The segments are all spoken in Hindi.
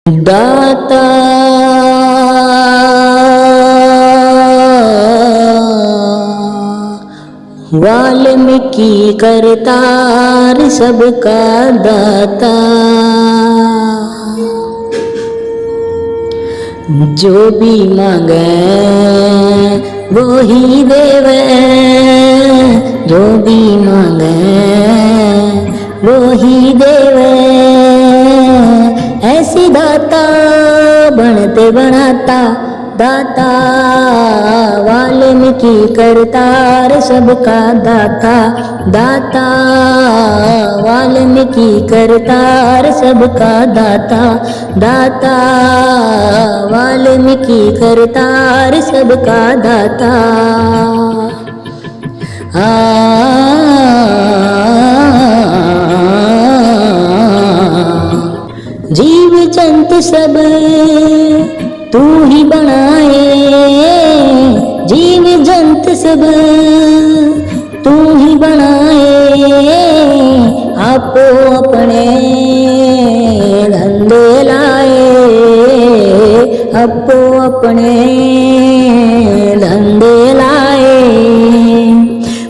दाता वाल्मीकि करतार सबका दाता, जो भी मांगे वो ही देवे, जो भी मांगे वो ही देवे। ऐसी दाता बनते बनाता दाता, वाल्मीकि करतार सबका दाता, दाता वाल्मीकि करतार सबका दाता, दाता वाल्मीकि करतार सबका दाता। जीव जंतु सब तू ही बनाए, जीव जंतु सब तू ही बनाए। आपो अपने धंधे लाए, आपो अपने धंधे लाए।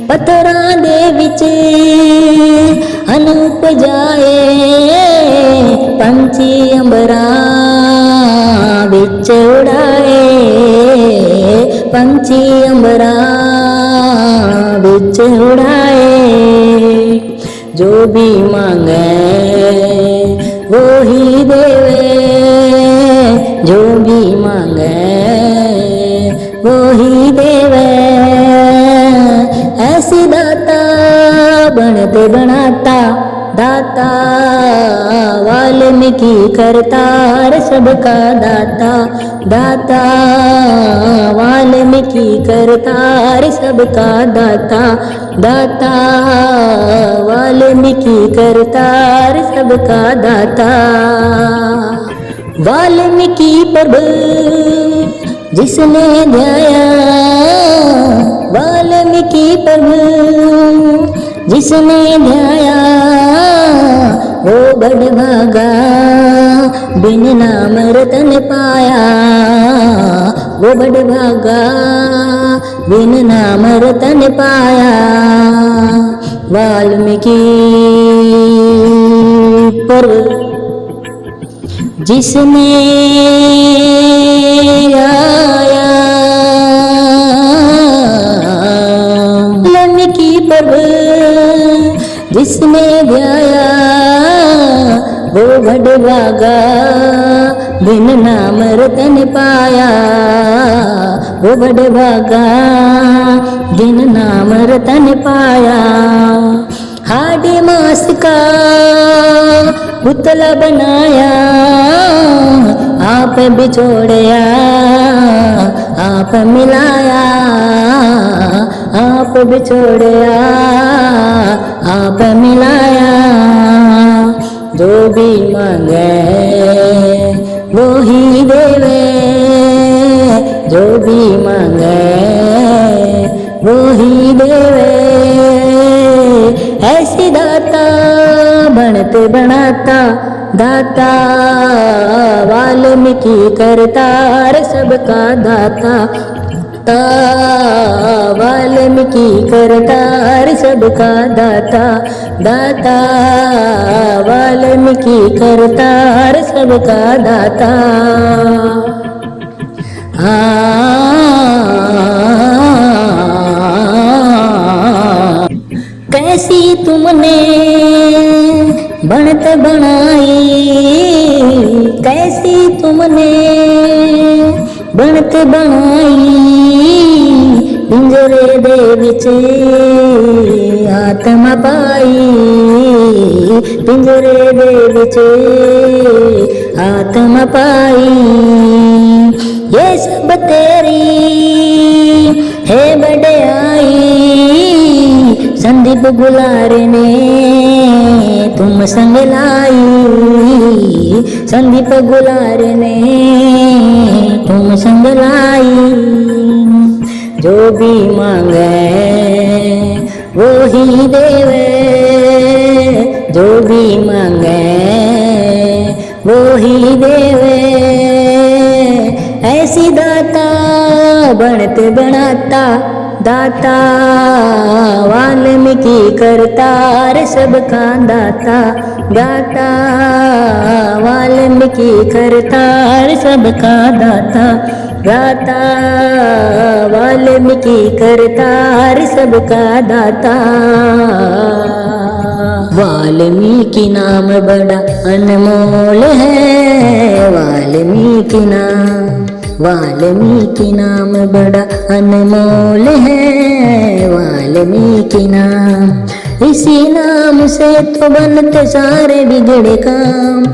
पत्थरां दे विच अनूप जाए, पंछी अंबरां विच उड़ाए, पंछी अंबरां विच उड़ाए। जो भी मांगे वो ही देवे, जो भी मांगे वो ही देवे। ऐसी दाता बनते बनाता दाता, वाल्मीकि करतार सबका दाता, दाता वाल्मीकि करतार सबका दाता, दाता वाल्मीकि करतार सबका दाता। वाल्मीकि प्रभु जिसने ध्याया, वाल्मीकि प्रभु जिसने ध्याया, वो बड़ भागा बिन नाम रतन पाया, वो बड़ भागा बिन नाम रतन पाया। वाल्मीकि प्रभु जिसने आया, वाल्मीकि प्रभु जिसने ध्याया, वो बड़ भागा बिन नाम रतन पाया, वो बड़ भागा बिन नाम रतन पाया। हाड़ मास का पुतला बनाया, आप बिछोड़या आप मिलाया, आप बिछोड़या आप मिलाया। जो भी मांगे वो ही देवे, जो भी मांगे वो ही देवे। ऐसी दाता बनते बनाता दाता, वाल्मीकि करतार सबका दाता, वाल्मीकि करतार सबका दाता, दाता वाल्मीकि करतार सबका दाता। कैसी तुमने बनत बनाई, कैसी तुमने बनत बनाई। पिंजरे दे विच आत्मा पाई, पिंजरे दे विच आत्मा पाई। ये सब तेरी है बड़ाई, संदीप गुलारे ने तुम संग लाई, संदीप गुलारे ने तुम संग लाई। जो भी मांगे वो ही देवे, जो भी मांगे वो ही देवे ऐसी दाता बनते बनाता दाता वाल्मीकि करतार सबका दाता दाता वाल्मीकि करतार सबका दाता दाता वाल्मीकि करतार सबका दाता। वाल्मीकि नाम बड़ा अनमोल है वाल्मीकि नाम बड़ा अनमोल है वाल्मीकि नाम। इसी नाम से तो बनते सारे बिगड़े काम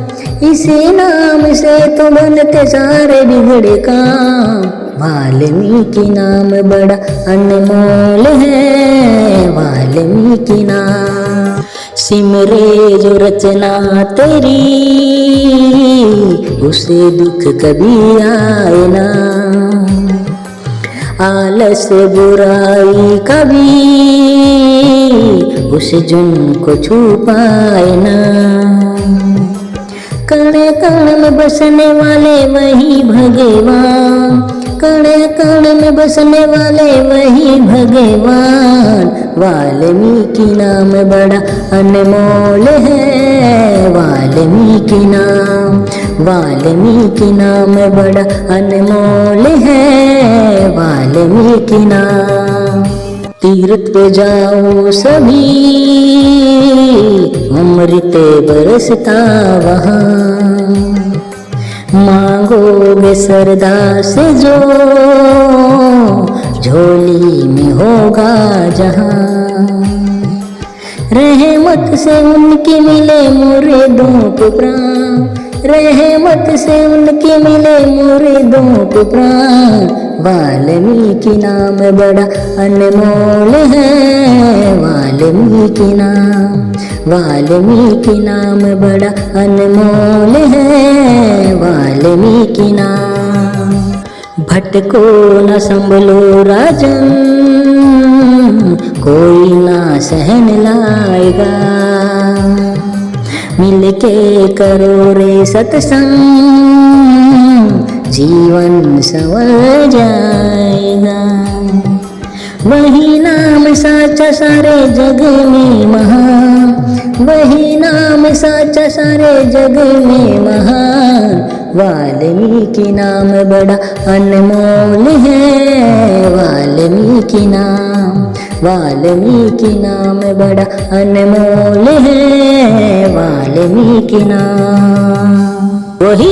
इसी नाम से तो बनते सारे बिगड़े काम। वाल्मीकि नाम बड़ा अनमोल है वाल्मीकि नाम। सिमरे जो रचना तेरी उसे दुख कभी आए ना आलस बुराई कभी उस जुन को छू पाए ना। कण कण में बसने वाले वही भगवान कण कण में बसने वाले वही भगवान। वाल्मीकि नाम बड़ा अनमोल है वाल्मीकि नाम बड़ा अनमोल है वाल्मीकि नाम। तीर्थ पे जाओ सभी अमृत बरसता वहाँ मांगोगे श्रद्धा से जो झोली में होगा जहाँ। रहमत से उनकी मिले मुरीदों को प्राण रहमत से उनकी मिले मुरीदों को प्राण। वाल्मीकि नाम बड़ा अनमोल है वाल्मीकि नाम बड़ा अनमोल है वाल्मीकि नाम। भटको न संभलो राजन कोई ना सहन लाएगा मिलके करो रे सत्संग जीवन संवर जाएगा। वही नाम साचा सारे जग में महान वही नाम साचा सारे जग में महान। वाल्मीकि नाम बड़ा अनमोल है वाल्मीकि नाम बड़ा अनमोल है वाल्मीकि नाम। वही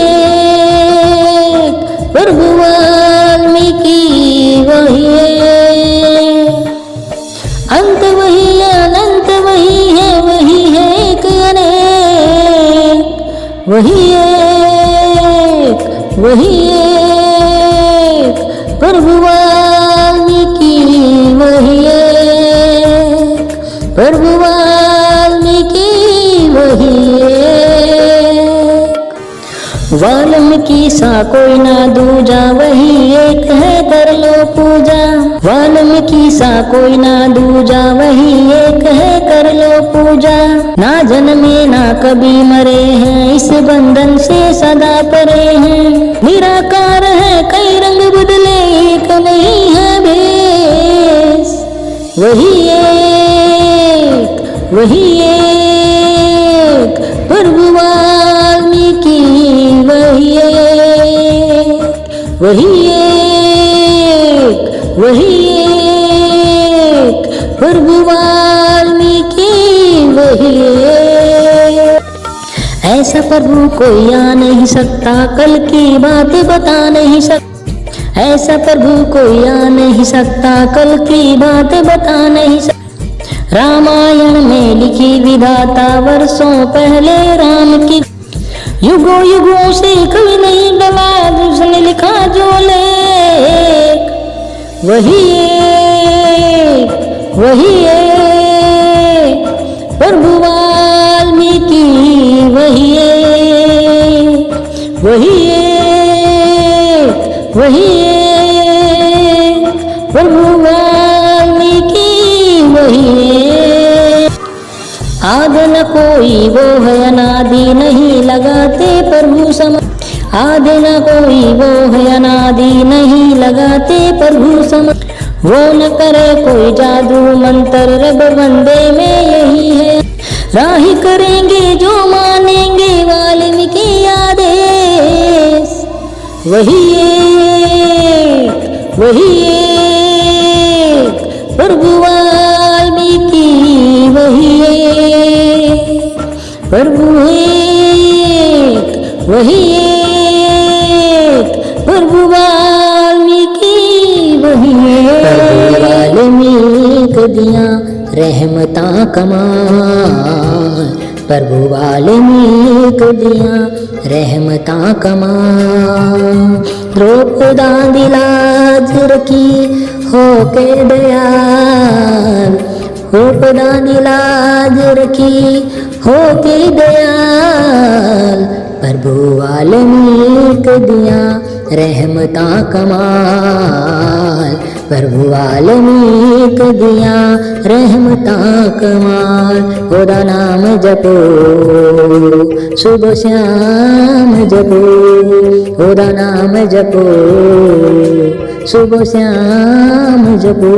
एक प्रभु वाल्मीकि वही अंत वही है अनंत वही है एक अनेक वही एक प्रभु वाल्मीकि वही एक प्रभु वाल्मीकि वही वाल्मीकि सा कोई ना दूजा वही एक है कर लो पूजा। वाल्मीकि सा कोई ना दूजा वही एक है कर लो पूजा। ना जन्मे ना कभी मरे हैं इस बंधन से सदा परे हैं। निराकार है कई रंग बदले एक नहीं है भेष वही एक प्रभु वाल्मीकि वही एक प्रभु वाल्मीकि वही एक। ऐसा प्रभु कोई आ नहीं सकता कल की बात बता नहीं सकता ऐसा प्रभु कोई आ नहीं सकता कल की बात बता नहीं सकता। रामायण में लिखी विधाता वर्षों पहले राम की युगों युगों से कभी नहीं डला उसने लिखा जो लेख वही एक प्रभु वाल्मीकि वही एक प्रभु वाल्मीकि वही एक। आद न को कोई वो है अनादि नहीं लगाते प्रभु सम आदि न कोई वो है अनादि नहीं लगाते प्रभु सम वो न करे कोई जादू मंत्र रब बंदे में यही है राही करेंगे जो मानेंगे वाल्मीकि आदेश वही एक प्रभु वाल्मीकि वही एक प्रभु एक वही एक प्रभु वाल्मीकि वही एक वाल्मीकि दिया रहमता कमाल प्रभु वाल्मीकि दिया रहमता कमाल द्रौपदा दिलाज रखी होके दयाल द्रौपदा दिलाज रखी होके दयाल प्रभु वाल्मीकि दिया रहमता कमाल प्रभु वाल्मीकि दिया रहमता कमाल ओदा नाम जपो सुबह श्याम जपो ओदा नाम जपो सुबह श्याम जपो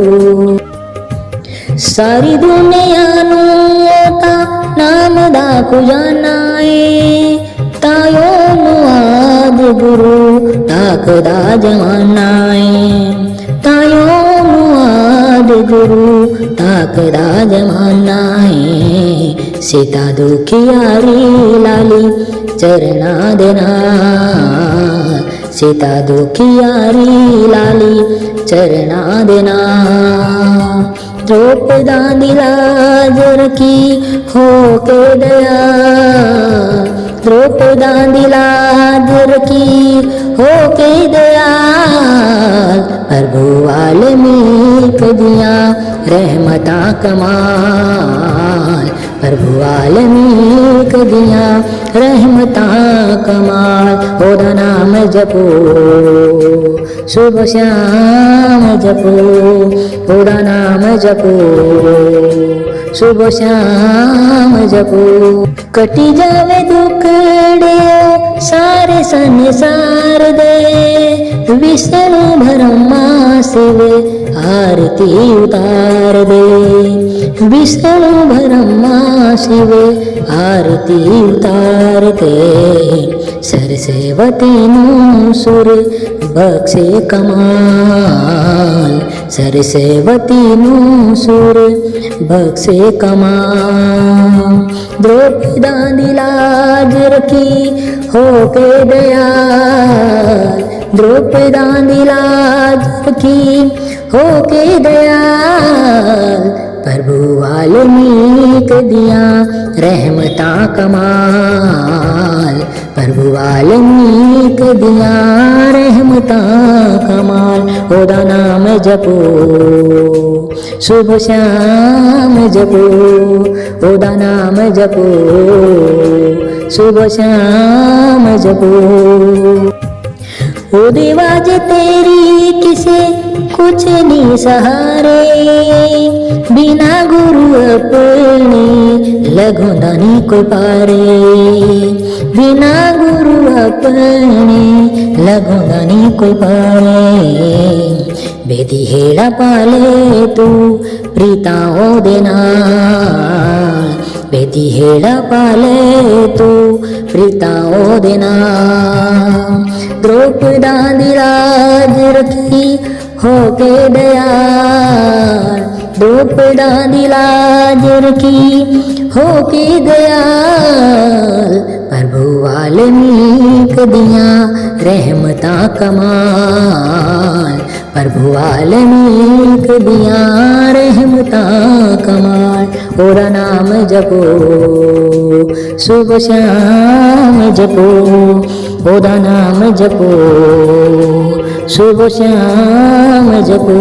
सारी दुनिया नु ओता नाम दा कुजानाए तायो मुआद गुरु ताकदा जमानाए तायो मुआद गुरु ताकदा जमानाए सीता दुखियारी लाली चरना देना सीता दुखियारी लाली चरना देना द्रौपदा दिलाज रखी होके दया द्रौपदा दिलाज रखी होके दयाल प्रभु वाल्मीकि दिया रहमता कमाल प्रभु वाल्मीकि दिया रहमता कमाल ओदा नाम जपो सुबह श्याम जपो ओदा नाम जपो सुबह श्याम जपो कटी जावे दुखड़े सारे संसार दे विष्णु ब्रह्मा शिव आरती उतार दे विष्णु ब्रह्मा शिव आरती उतार दे सरस्वती नु सुर बख्शे कमाल सरस्वती नु सुर बख्शे कमाल द्रौपदा दिलाज रखी होके दयाल द्रौपदा दिलाज रखी होके दयाल प्रभु वाल्मीकि दिया रहमता कमाल प्रभु वाल्मीकि दिया रहमता कमाल ओदा नाम जपो सुबह श्याम जपो ओदा नाम जपो सुबह श्याम जपो ओ देवाज तेरी किसे कुछ नहीं सहारे बिना गुरु अपने लघुदानी को पारे बिना गुरु अपने लघुदानी को पारे बेदी हेड़ा पाले तू प्रीताओ देना बेदी हेड़ा पाले तू प्रीताओ देना द्रौपदा दिलाज रखी होके दयाल द्रौपदा दिलाज रखी होके दयाल प्रभु वाल्मीकि दिया रहमता कमाल प्रभु वाल्मीकि दिया रहमता कमाल ओरा नाम जपो सुबह श्याम जपो ओदा नाम जपो सुबह श्याम जपो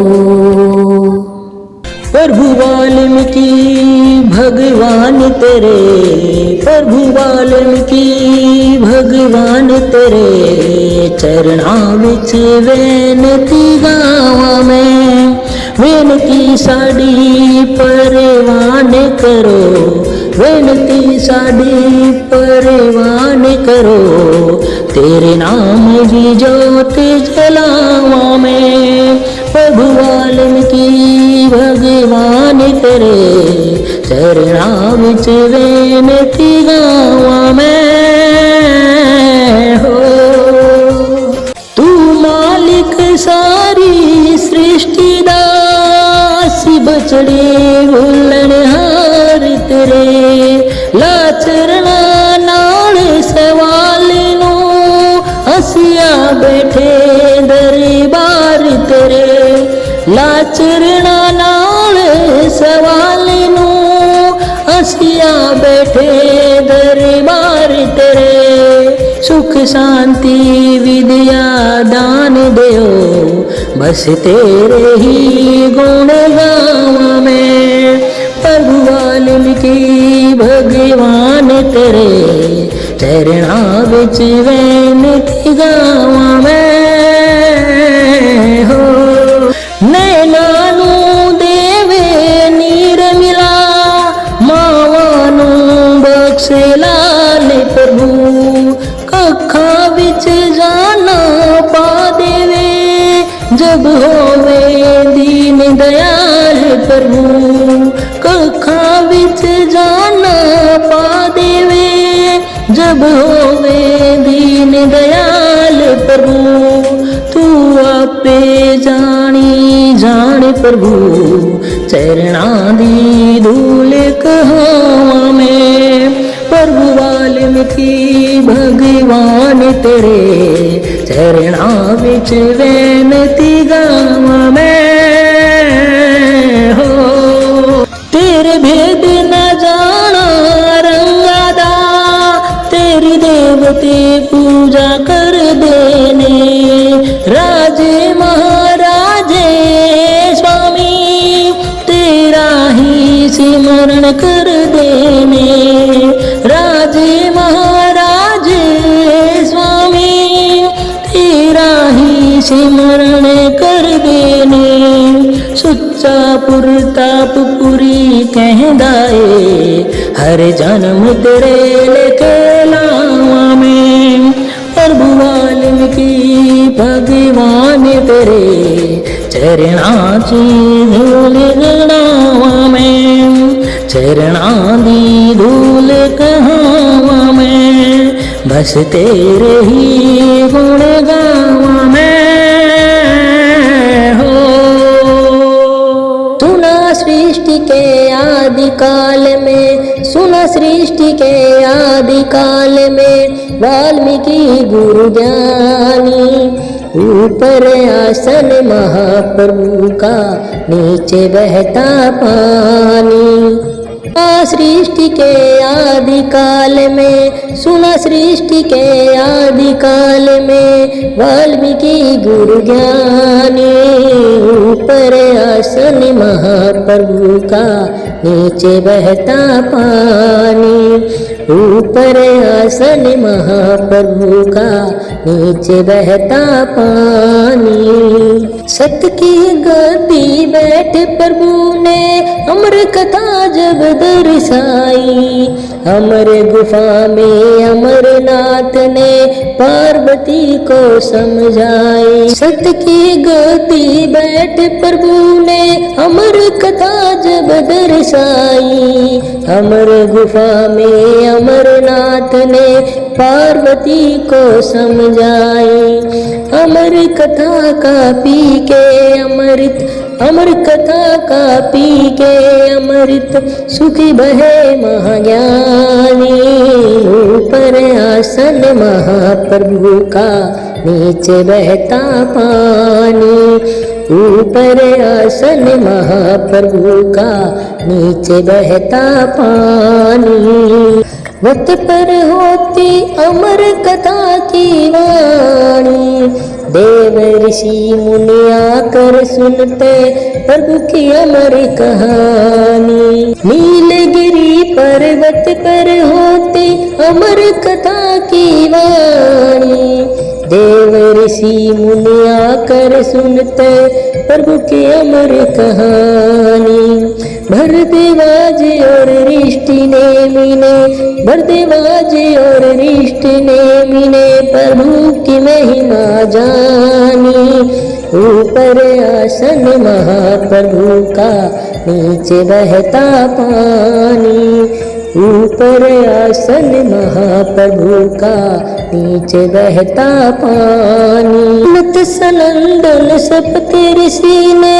प्रभु वाल्मीकि भगवान तेरे प्रभु वाल्मीकि भगवान तेरे चरणा विच बेनती गावा में बेनती साड़ी परवान करो विनती साडी परवान करो, तेरे नाम की ज्योत जलावा मैं। प्रभु वाल्मीकि भगवान तेरे चरणा विच विनती गावा मैं हो। तू मालिक सारी सृष्टि दा, असी बछड़े भुलनहार तेरे। लाचरना नाल सवाल नू हसिया बैठे दरबार तेरे। लाचरना नाल सवाल नू हसिया बैठे दरबार तेरे। सुख शांति विद्या दान देओ, बस तेरे ही गुण गावा मैं। प्रभु वाल्मीकि भगवान तेरे चरणा विच विनती गावा मैं हो। नैना नू देवे नीर मिला, मावा नू बख्शे लाल प्रभु। कखा विच जाना पा देवे, जब होवे दीन दयाल प्रभु। कखा विच जाना पा देवे, जब होवे दीन दयाल प्रभु। तू आपे जानी जान प्रभु, चरणा दी धूल कहावा मैं। प्रभु वाल्मीकि भगवान तेरे चरणा विच विनती गावा मैं हो। तेरे भेद न जाना रंगादा, तेरी देवते पूजा कर देने। राजे महाराजे स्वामी, तेरा ही सिमरण कर देने। राजे महाराजे स्वामी, तेरा ही सिमरण कर देने। सुच्चा पुरताप पुरी कहदाए, हर जन्म तेरे लेके लावा मैं। प्रभु वाल्मीकि भगवान तेरे चरणा ची धूल गणावा मैं। चरणा दी धूल कहावा मैं, बस तेरे ही गुण गावा मैं हो। सुना सृष्टि के आदि काल में, सुना सृष्टि के आदि काल में, वाल्मीकि गुरु ज्ञानी। ऊपर आसन महाप्रभु का, नीचे बहता पानी। सृष्टि के आदि काल में, सुना सृष्टि के आदि काल में, वाल्मीकि गुरु ज्ञानी। ऊपर आसन महाप्रभु का, नीचे बहता पानी। ऊपर आसन महाप्रभु का, नीचे बहता पानी। सत की गद्दी बैठ प्रभु ने, अमर कथा जब दर्शाई। अमर गुफा में अमरनाथ ने पार्वती को समझाई। सत की गद्दी बैठ प्रभु ने, अमर कथा जब दर्शाई। अमर गुफा में अमरनाथ ने पार्वती को समझाई। अमर कथा का पी के अमृत, अमर कथा का पी के अमृत, सुखी बहे महाज्ञानी। ऊपर आसन महाप्रभु का, नीचे बहता पानी। ऊपर आसन महाप्रभु का, नीचे बहता पानी। वत पर होती अमर कथा की वाणी, देव ऋषि मुनि आकर सुनते प्रभु की अमर कहानी। नीलगिरी पर्वत पर होती अमर कथा की वाणी, देव ऋषि मुनिया कर सुनते प्रभु की अमर कहानी। भरद्वाज और ऋषि ने मिले, भरद्वाज और ऋषि ने मिले, प्रभु की महिमा जानी। ऊपर आसन महाप्रभु का, नीचे बहता पानी। ऊपर आसन महाप्रभु का, नीचे बहता पानी। नत सनंदन सप्त ऋषि ने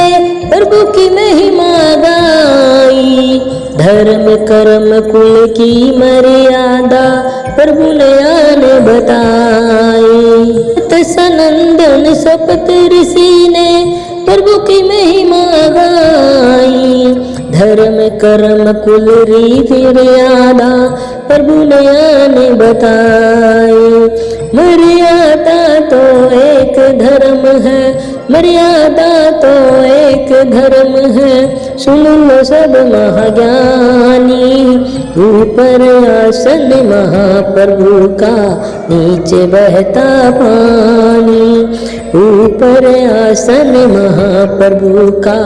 प्रभु की महिमा गाई। धर्म कर्म कुल की मर्यादा प्रभु ने आन बताई। नत सनंदन सप्त ऋषि ने प्रभु की महिमा गाई। धर्म कर्म कुल रीति मर्यादा प्रभु ने आने बताई। मर्यादा तो एक धर्म है, मर्यादा तो एक धर्म है, सुन लो सब महाज्ञानी। ऊपर आसन महाप्रभु का, नीचे बहता पानी। ऊपर आसन महाप्रभु का,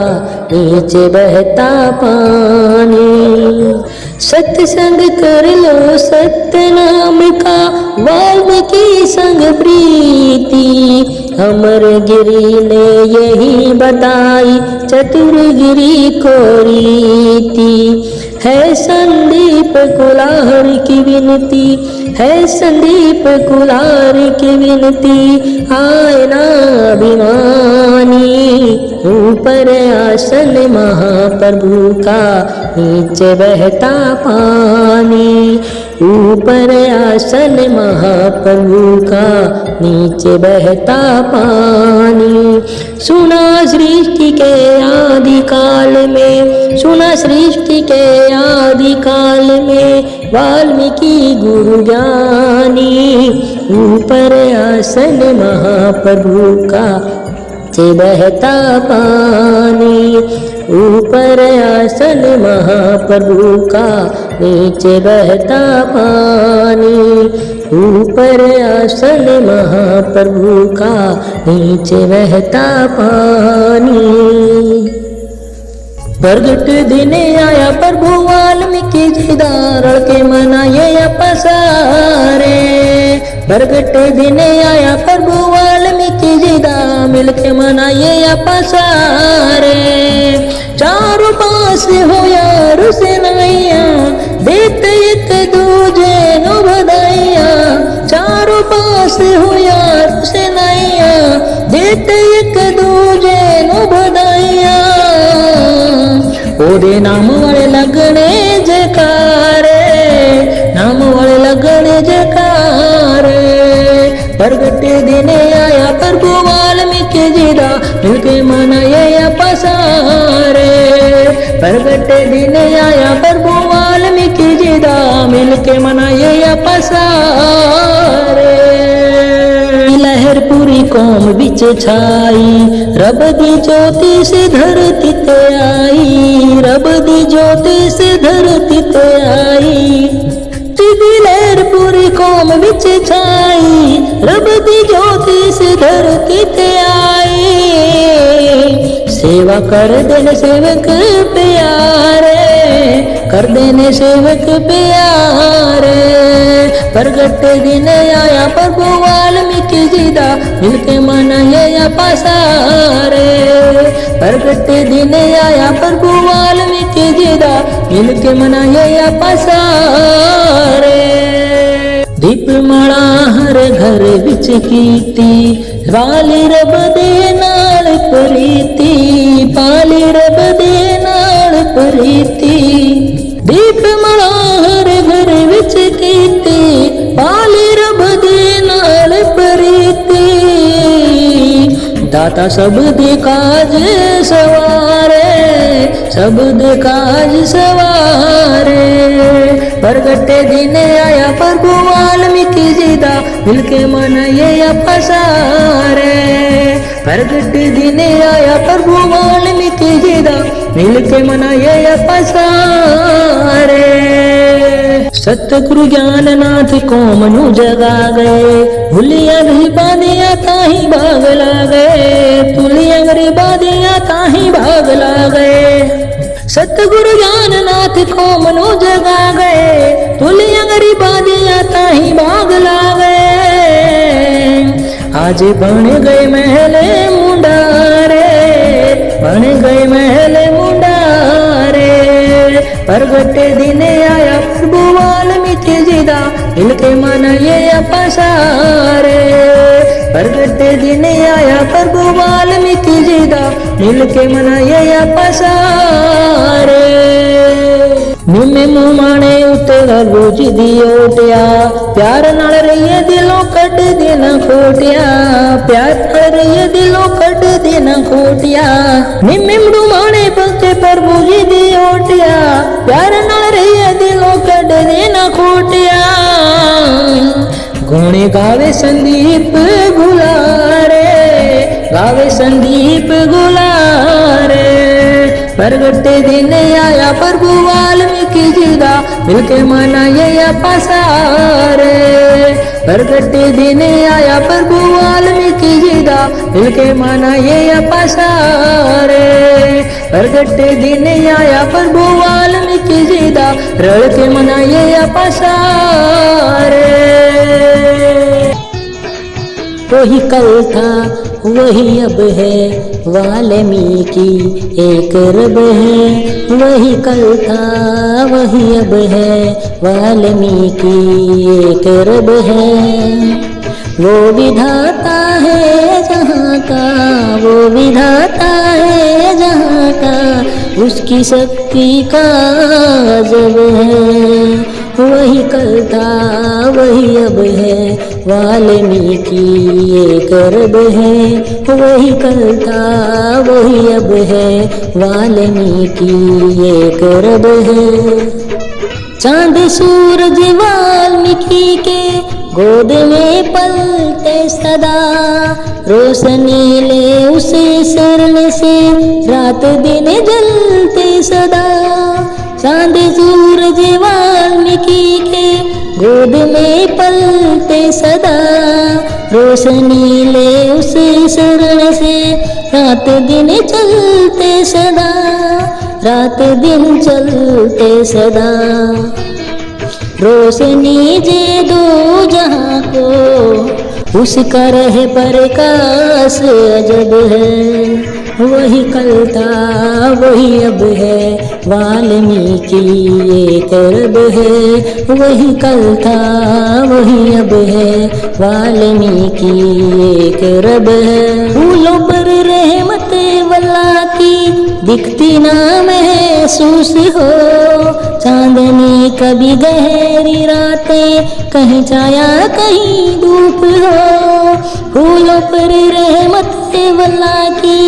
नीचे बहता पानी। सत्संग कर लो सत्य नाम का, वाल्मीकि संग प्रीति। अमर गिरी ने यही बताई, चतुर्गिरी को रीति। है संदीप कुलार की विनती, है संदीप कुलार की विनती, आए ना अभिमानी। ऊपर आसन महाप्रभु का, नीचे बहता पानी। ऊपर आसन महाप्रभु का, नीचे बहता पानी। सुना सृष्टि के आदि काल में, सुना सृष्टि के आदि काल में, वाल्मीकि गुरु ज्ञानी। ऊपर आसन महाप्रभु का, नीचे बहता पानी। ऊपर आसन महाप्रभु का, नीचे बहता पानी। ऊपर आसन महाप्रभु का, नीचे बहता पानी। प्रगट दिन आया प्रभु वाल्मीकि जी धारण के मनाए पसारे। प्रगट दिन आया प्रभु वाल्मीकि जी दा मिलके मनाए पसारे। चारों पास हो यार सेनाइया, देते एक दूजे नो बधाइया। चारों पास हो यार सेनाइया, देते एक दूजे नो बधाइया। ओदे नाम वाले लगने जयकारे, नाम वाले लगने जयकारे। प्रगट दिन आया प्रभु वाल्मीकि जी दा मिलके मनाए पसारे। प्रगट दिन आया प्रभु वाल्मीकि जी दा मिलके मनाए पसारे। लहर पूरी कौम बिच छाई, रब दी ज्योति से धरती ते आई। रब दी ज्योति से धरती ते आई। सीधी लहर पूरी कौम बिच छाई, रब दी ज्योति से धरती ते आई। सेवा कर देने सेवक प्यारे, कर देने सेवक प्यारे। प्रगट दिन आया प्रभु वाल्मीकि जी दा मिलके मनाए पसारे। प्रगट दिन आया प्रभु वाल्मीकि जी दा मिलके मनाए पसारे। दीपमाला हर घर विच कीती, वाली रब दे नाल प्रीति। पाली रब दे नाल प्रीति। दीपमाला हर घर विच कीती, पाली रब दे नाल प्रीति। दाता सब दे काज सवारे, सब दे काज सवारे। प्रगट दिन आया प्रभु वाल्मीकि जी दा मिलके मनाए पसारे। प्रगट दिन आया प्रभु वाल्मीकि जी दा मिलके मनाए पसारे। सतगुरु ज्ञाननाथ कोमनु जगा गए, भूलिया गरीबादिया ताही भाग ला गए, भूलिया गरीबादिया ताही भाग ला गए। सतगुरु ज्ञाननाथ कोमनु जगा गए, भूलिया गरीबादिया ताही भाग ला गए। आज बन गए महले मुंडारे, बन गए महले मुंडारे। प्रगट दिन आया प्रभु वाल्मीकि जी दा, मिलके मनाए पसारे। प्रगट दिन आया प्रभु वाल्मीकि जी दा, मिलके मनाए पसारे। निम्मे मुँह माने उत्ते गलू जी दी ओटिया, प्यार नाल रहिए दिलों कट देना खोटिया, प्यार नाल रहिए दिलों कट देना खोटिया। निम्मे मुँह माने पक्के प्रभु जी दी ओटिया, प्यार नाल रहिए दिलों कट देना खोटिया। गुण गावे संदीप गुलारे, गावे संदीप गुलारे। प्रगट दिन आया प्रभु वाल्मीकि जी दा, मिलके मनाए पसारे। प्रगट दिन आया प्रभु वाल्मीकि जी दा, मिलके मनाए पसारे। प्रगट दिन आया प्रभु वाल्मीकि जी दा, रल के मनाए पसारे। वही कल था वही अब है, वाल्मीकि एक रब है। वही कल था वही अब है, वाल्मीकि एक रब है। वो विधाता है जहाँ का, वो विधाता है जहाँ का, उसकी शक्ति का गजब है। वही कल था वही अब है, वाल्मीकि एक रब है। वही कल था वही अब है, वाल्मीकि एक रब है। चांद सूरज वाल्मीकि के गोद में पलते सदा, रोशनी ले उसे शरण से, रात दिन जलते सदा। चांद सूरज वाल्मीकि के गोद में पलते सदा, रोशनी ले उसे शरण से, रात दिन चलते सदा, रात दिन चलते सदा। रोशनी जे दो जहाँ को, उसका रह प्रकाश अजब है। वही कल था वही अब है, वाल्मीकि एक रब है। वही कल था वही अब है, वाल्मीकि एक रब है। फूलों पर रहमत वल्ला की दिखती ना महसूस हो, चांदनी कभी गहरी रातें, कहीं छाया कहीं धूप हो। फूलों पर रहमत वल्ला की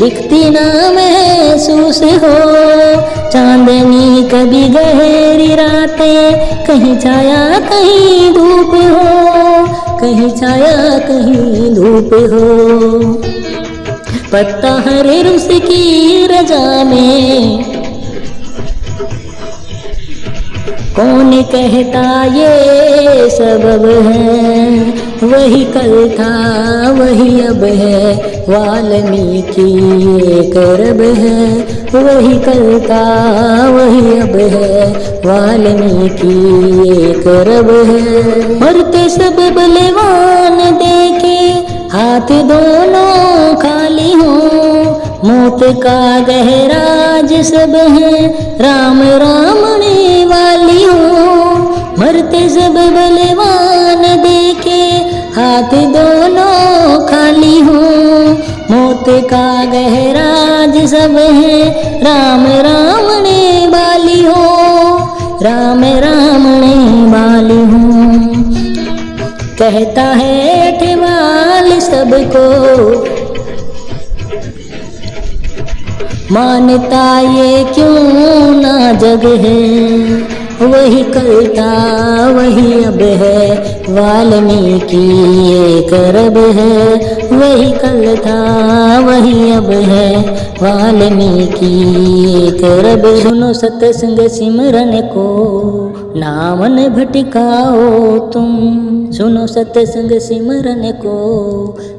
दिखती ना महसूस हो, चांदनी कभी गहरी रातें, कहीं छाया कहीं धूप हो, कहीं छाया कहीं धूप हो। पत्ता हर रुस की रजा में, कौन कहता ये सबब है। वही कल था वही अब है, वाल्मीकि एक रब है। वही कल था वही अब है, वाल्मीकि एक रब है। मरते सब बलवान देखे, हाथ दोनों खाली हो, मौत का गहराज सब है, राम रामने वाली हो। मरते सब बलवान देखे, हाथ दोनों खाली हो, मौत का गहराज सब है, राम रामने वाली हो, राम रामने वाली हो। कहता है ठेवाल सबको, मानता ये क्यों ना जग है। वही कल था वही अब है, वाल्मीकि एक रब है। वही कल था वही अब है, वाल्मीकि एक रब। सुनो सत्संग सिमरन को, ना मन भटकाओ तुम। सुनो सत्संग सिमरन को,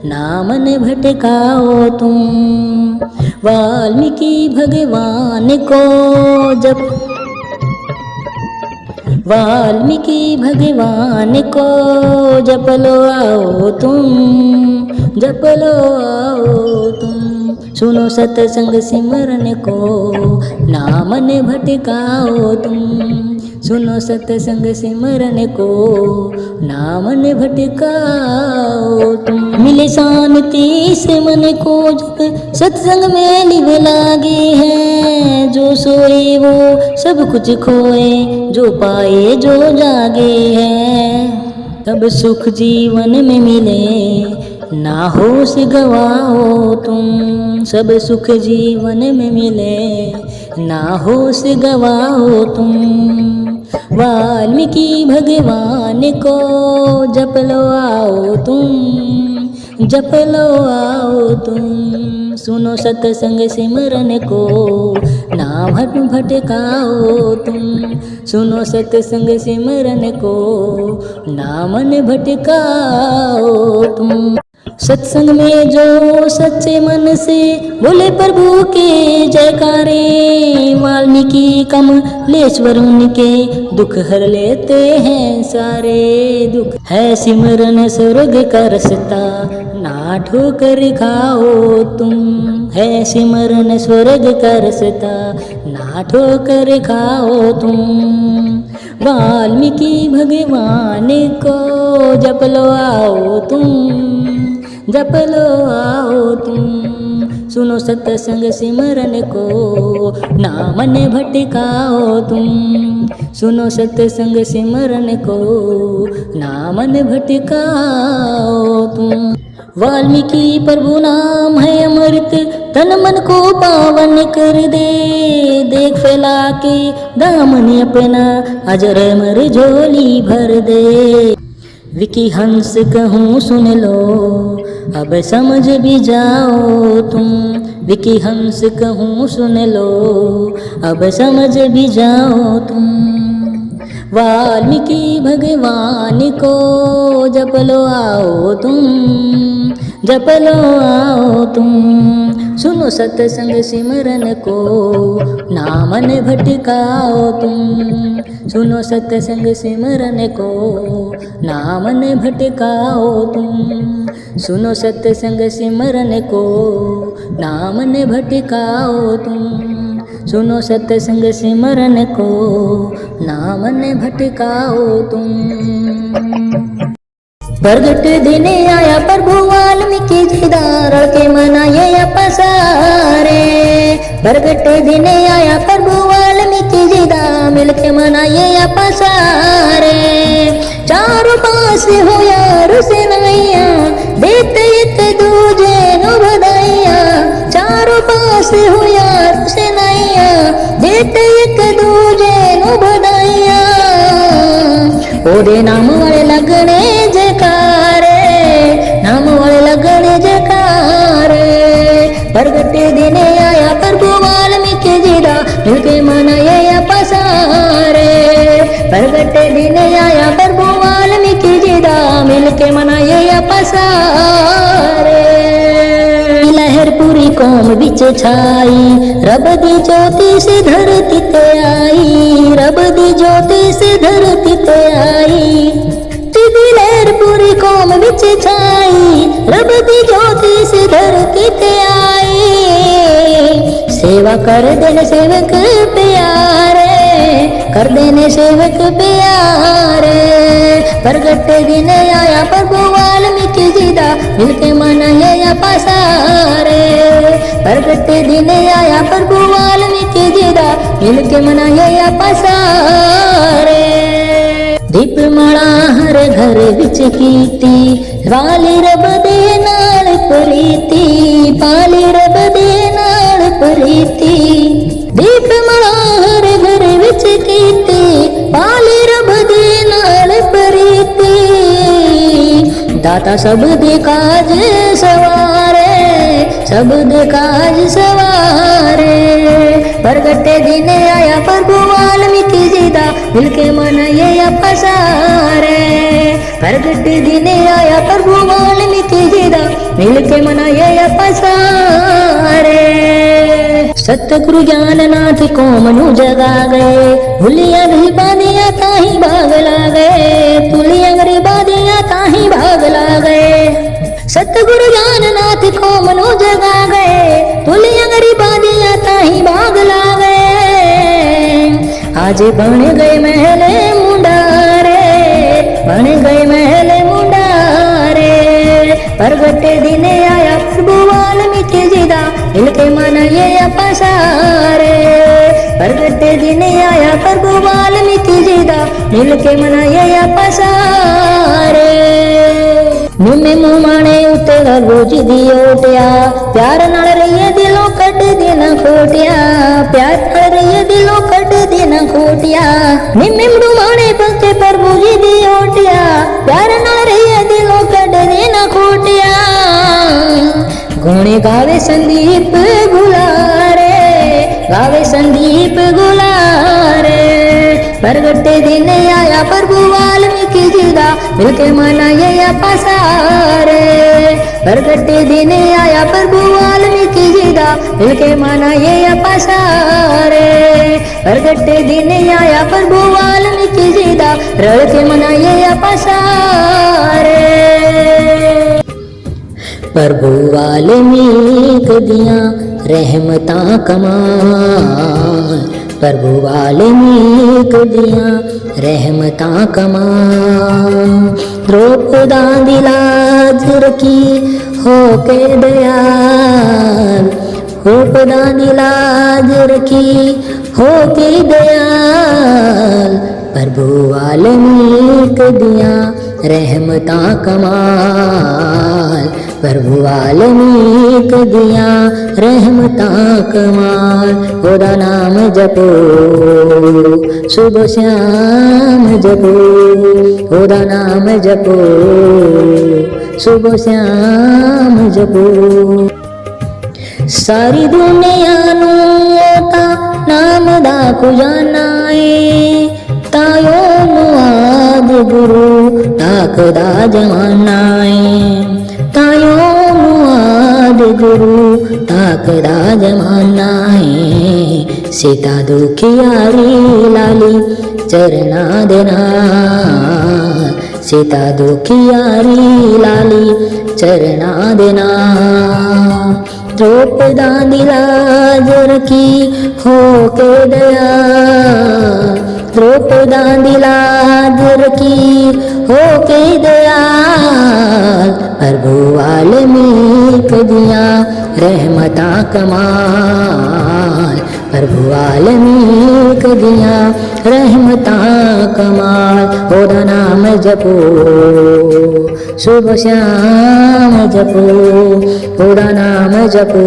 ना मन भटकाओ तुम। वाल्मीकि भगवान को जप, वाल्मीकि भगवान को जप लो आओ तुम, जप लो आओ तुम। सुनो सत्संग सिमरन को, ना मन भटकाओ तुम। सुनो सत्संग सिमरन को, ना मन भटकाओ तुम। मिले शांति से मन को जब सत्संग में लिव लागे हैं। जो सोए वो सब कुछ खोए, जो पाए जो जागे हैं। तब सुख जीवन में मिले, ना होश गवाओ तुम। सब सुख जीवन में मिले, ना होश गवाओ तुम। वाल्मीकि भगवान को जप लो आओ तुम, जप लो आओ तुम। सुनो सत्संग सिमरन को, ना भटकाओ तुम। सुनो सत्संग सिमरन को, ना मन भटकाओ तुम। सत्संग में जो सच्चे मन से बोले प्रभु के जयकारे, वाल्मीकि कमलेश्वर उनके दुख हर लेते हैं सारे दुख। है सिमरन स्वर्ग का रास्ता, ना ठोकर खाओ तुम। है सिमरन स्वर्ग का रास्ता, ना ठोकर खाओ तुम। वाल्मीकि भगवान को जप लो आओ तुम, जप लो आओ तुम। सुनो सत्संग सिमरन को, ना मन भटकाओ तुम। सुनो सत्संग सिमरन को, ना मन भटकाओ तुम। वाल्मीकि प्रभु नाम है अमृत, तन मन को पावन कर दे। देख फैला के दामन अपना, अजर अमर झोली भर दे। विकी हंस कहूँ सुन लो, अब समझ भी जाओ तुम। विकी हंस कहूँ सुन लो, अब समझ भी जाओ तुम। वाल्मीकि भगवान को जप लो आओ तुम, जप लो आओ तुम। सुनो सत्संग सिमरन को, ना मन भटकाओ तुम। सुनो सत्संग सिमरन को, ना मन भटकाओ तुम। सुनो सत्संग सिमरन को, ना मन भटकाओ तुम। सुनो सत्संग सिमरन को, ना मन भटकाओ तुम। प्रगट दिन आया प्रभु वाल्मीकि जी दारण के मनाए पसारे। प्रगट दिन आया प्रभु वाल्मीकि जी दा मिल के मनाए पसारे। चारों पास हो यार से नैया, देते एक दूजे नु बधाइया। चारों पास हो यार से नैया, देते एक दूजे नु बधाइया। ओदे नाम वाले लगने जयकारे, नाम वाले लगने जयकारे। प्रगट दिन आया प्रभु वाल्मीकि जी दा मिल के मनाए पसारे। प्रगट दिन आया प्रभु वाल्मीकि जी दा मिल के मनाए पसारे। लहर पूरी कौम बिच छाई, रब दी ज्योति से धरती ते आई। रब दी ज्योति से धरती ते आई। सीधी लहर पूरी कौम बिच छाई, रब दी ज्योति से धरती ते आई। सेवा कर देने सेवक प्यारे, कर देने सेवक प्यारे। प्रगट दिन आया प्रभु वाल्मीकि जी दा मिल के मनाए पसारे। प्रगट दिन आया प्रभु वाल्मीकि जी दा मिल के मनाए पसारे। दीपमाला हर घर विच कीती, वाली रब दे नाल प्रीति। पाली रब दे नाल प्रीति। दीपमाला हर घर विच कीती, पाली रब दे नाल प्रीति। दाता सब दे काज सवारे, सब काज सवारे। प्रगटे दिन आया प्रभु वाल्मीकि जी दा, मिलके मनाइए पसारे। प्रगटे दिन आया प्रभु वाल्मीकि जी दा, मिलके मनाइए पसारे। सतगुरु ज्ञाननाथ कौम नु जगा गए, भूलिया गरीबादियां ताही भाग ला गए, भूलिया गरीबादियां ताही भाग ला गए। सतगुरु ज्ञाननाथ कौम नु जगा गए, भूलिया गरीबादियां ताही भाग ला गए। आज बन गए महले मुंडारे, बन गए महले मुंडारे। प्रगटे दिन आया प्रभु वाल्मीकि जी दा, मिलके मनाइए पसारे। प्रगटे दिन आया प्रभु वाल्मीकि जी दा, मिलके मनाइए पसारे। निम्मे मुमाने उत्ते रोज दियो उठया, प्यार नाल रहिए दिलों कट देना खोटिया, प्यार नाल रहिए दिलों कट देना खोटिया। निम्मे मुमाने पक्के प्रभु जी दियो उठया, प्यार नाल रहिए दिलों कट देना खोटिया। गुणे गावे संदीप गुलारे, गावे संदीप गुलारे। प्रगटे दिन आया प्रभु वाल्मीकि जी दा, मिलके मनाइए पसारे। प्रगटे दिन आया प्रभु वाल्मीकि जी दा, मिलके मनाइए पसारे। प्रगटे दिन आया प्रभु वाल्मीकि जी दा, रल के मनाइए पसारे। प्रभु वाल्मीकि दियां रहमतां कमाल, प्रभु वाल्मीकि दियां रहमतां कमाल। द्रौपदा दी लाज रखी होके दयाल, द्रौपदा दी लाज रखी होके दयाल। प्रभु वाल्मीकि दियां रहमतां कमाल, प्रभु वाल्मीकि दियां रहमतां कमाल। ओदा नाम जपो सुबह श्याम जपो, ओदा नाम जपो सुबह श्याम जपो। सारी दुनिया नू ओदा नाम दा कुजाना है, तायो मुआद गुरु ताकदा जमाना है, तायो मुआद गुरु ताकदा जमाना है। सीता दुखियारी लाली चरना देना, सीता दुखियारी लाली चरना देना। द्रौपदा दी लाज रखी होके दया, द्रौपदा दी लाज रखी होके दयाल। प्रभु वाल्मीकि दियां रहमतां कमाल, प्रभु वाल्मीकि दियां रहमतां कमाल। ओदा नाम जपो सुबह श्याम जपो, ओदा नाम जपो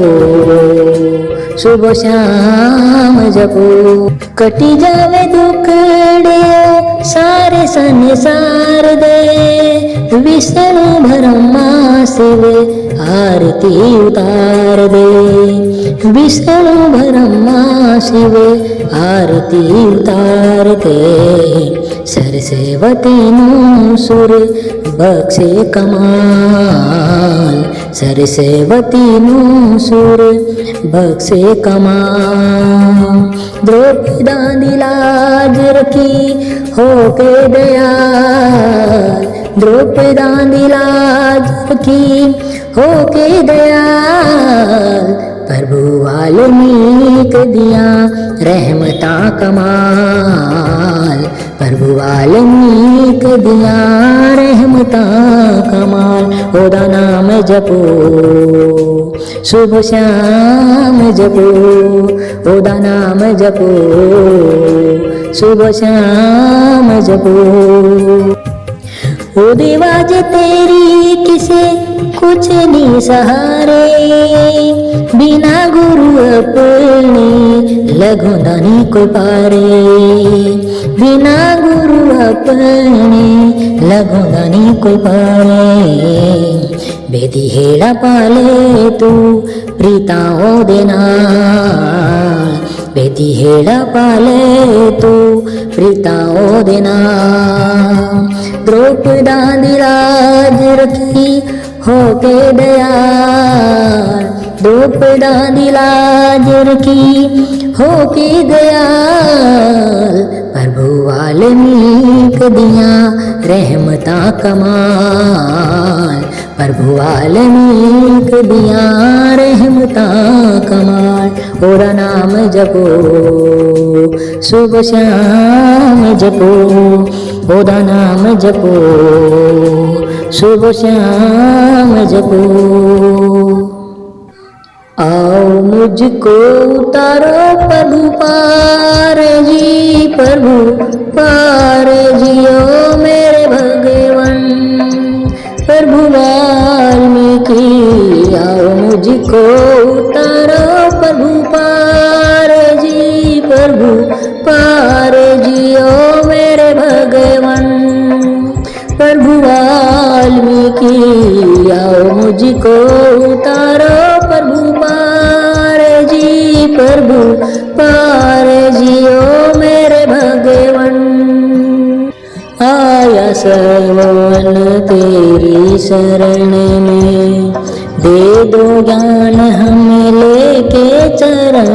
सुबह श्याम जपो। कटी जावे दुखड़े सारे संसार दे, विष्णु ब्रह्मा शिव आरती उतार दे, विष्णु ब्रह्मा शिव आरती उतार दे। सरस्वती नू सुर बख्शे कमाल, सरस्वती नू सुर बख्शे कमाल। द्रौपदा दी लाज रखी होके दयाल, द्रौपदा दी लाज रखी होके दयाल। प्रभु वाल्मीकि दियां रहमतां कमाल, प्रभु वाल्मीकि दियां रहमतां कमाल। ओदा नाम जपो सुबह श्याम जपो, ओदा नाम जपो सुबह श्याम जपो। ओ देवाज तेरी किसे कुछ नहीं सहारे, बिना गुरु अपने लगोंदा नहीं कोई पारे, बिना गुरु अपने लगूंगा नहीं कोई पाले बेदी हेड़ा पाले तू प्रीताओं देना बेदी हेड़ा पाले तू प्रीताओं देना द्रौपदा दिलाज रखी होके दयाल द्रौपदा दिलाज रखी होके दयाल प्रभु वाल्मीक दिया रहमता कमाल प्रभु वाल्मीक दिया रहमता कमाल ओरा नाम जपो सुबह शाम जपो ओरा नाम जपो सुबह शाम जपो आओ मुझको उतारो प्रभु पार जी प्रभु पार जियो मेरे भगवान प्रभु वाल्मीकि आओ मुझको उतारो प्रभु पार जी प्रभु पार जियो मेरे भगवान प्रभु वाल्मीकि आओ मुझको उतारो प्रभु पार जी प्रभु पार जियो मेरे भगवान आया श्रवण तेरी शरण में दे दो ज्ञान हमें लेके चरण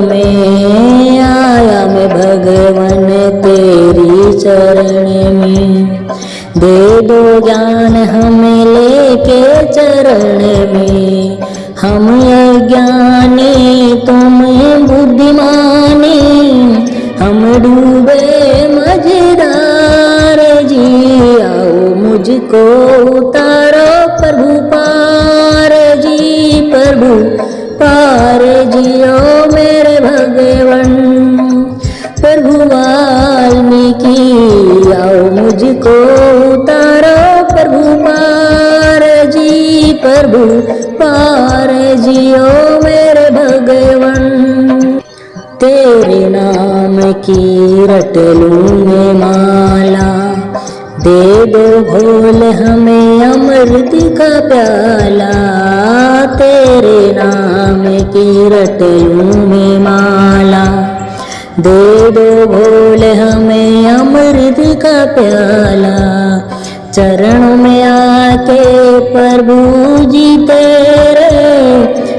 में आया मैं भगवान तेरी चरण में दे दो ज्ञान हमें लेके चरण में हम अज्ञानी तुम बुद्धिमानी हम डूबे मझधार जी आओ मुझको उतारो प्रभु पार जी प्रभु पार जियो मेरे भगवान प्रभु वाल्मीकि आओ मुझको उतारो प्रभु पार जी प्रभु पार जियो मेरे भगवान तेरे नाम की रट लूँगे माला दे दो घोल हमें अमृत का प्याला तेरे नाम की रट लूँगे माला दे दो घोल हमें अमृत का प्याला चरणों में आके प्रभु जी तेरे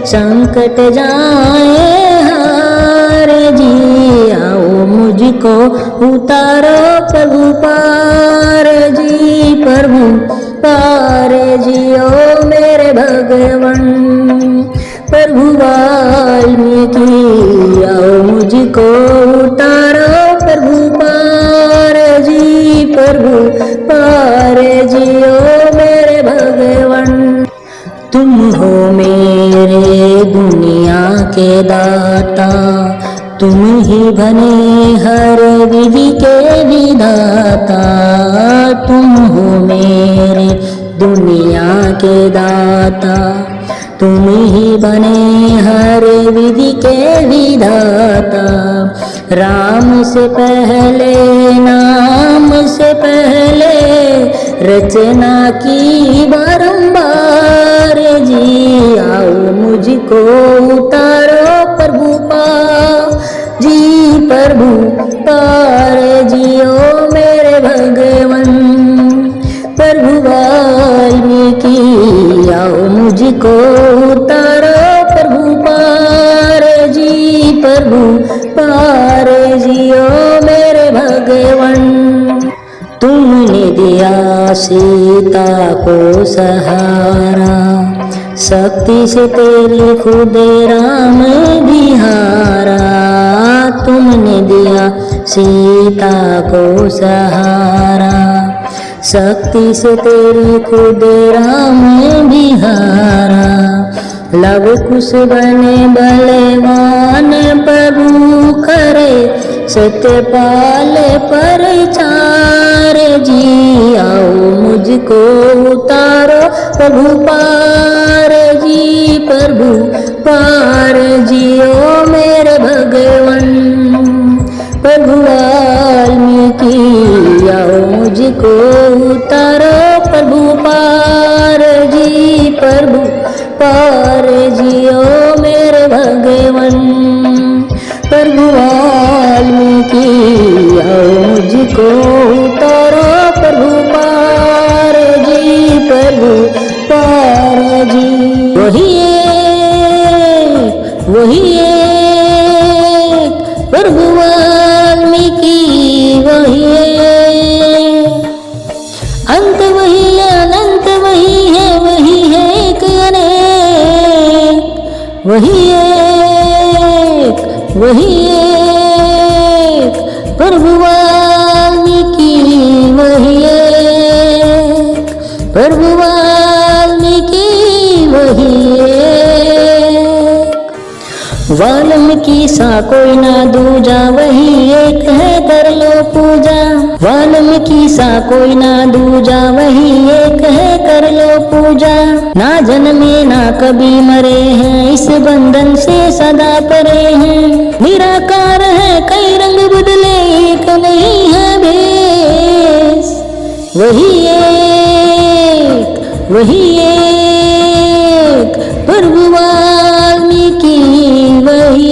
संकट जाए हार जी आओ मुझको उतारो प्रभु पार जी प्रभु पार जियो मेरे भगवान प्रभु वाल्मीकि आओ मुझको उतारो प्रभु पार जी प्रभु पार जियो मेरे भगवान तुम हो मेरे दुनिया के दाता तुम ही बने हर विधि के विधाता तुम हो मेरे दुनिया के दाता तुम ही बने हर विधि के विधाता राम से पहले नाम से पहले रचना की बारंबार जी आओ मुझको उतारो प्रभु पार जी प्रभु पार जियो मेरे भगवान प्रभु वाल्मीकि आओ मुझको उतारो प्रभु पार जी प्रभु पार जियो मेरे भगवान तुमने दिया सीता को सहारा शक्ति से तेरी खुद राम बिहारा तुमने दिया सीता को सहारा शक्ति से तेरी खुद राम बिहारा लव कुश बने बलवान प्रभु करे सत्यपाल परचार जी आओ मुझको उतारो प्रभु पार जी प्रभु पार जियो मेरे भगवान प्रभु वाल्मीकि मुझको उतारो प्रभु पार जी, प्रभु पार जी ओ मेरे भगवन। प्रभु वाल्मीकि आओ मुझको उतारो प्रभु पार जी, प्रभु पार जी। वही एक प्रभु वाल्मीकि, वही अंत वही है, अनंत वही है, वही है एक अनेक। वही एक प्रभु वाल्मीकि, वही एक प्रभु वाल्मीकि, वही एक। वाल्मीकि सा कोई ना दूजा, वही एक है कर लो पूजा। वाल्मीकि सा कोई ना दूजा, वही एक है कर लो पूजा। ना जन्मे ना कभी मरे हैं, इस बंधन से सदा परे हैं। निराकार है कई रंग बदले, एक नहीं है भेष। वही एक प्रभु वाल्मीकि, वही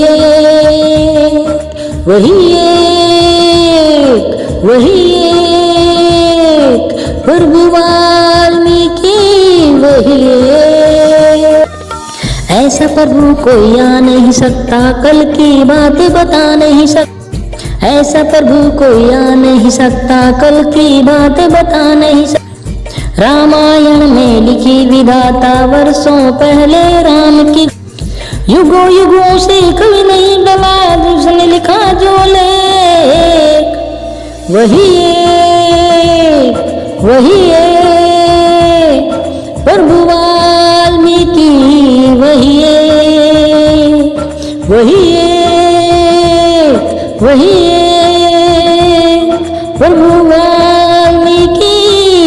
एक प्रभु वाल्मीकि, वही एक। ऐसा प्रभु कोई आ नहीं सकता, कल की बात बता नहीं सकता। ऐसा प्रभु कोई आ नहीं सकता, कल की बात बता नहीं सकता। रामायण में लिखी विधाता वर्षों पहले राम की, युगों युगों से कभी नहीं डला, उसने लिखा जो लेख। वही एक प्रभु वाल्मीकि, वही एक प्रभु वाल्मीकि,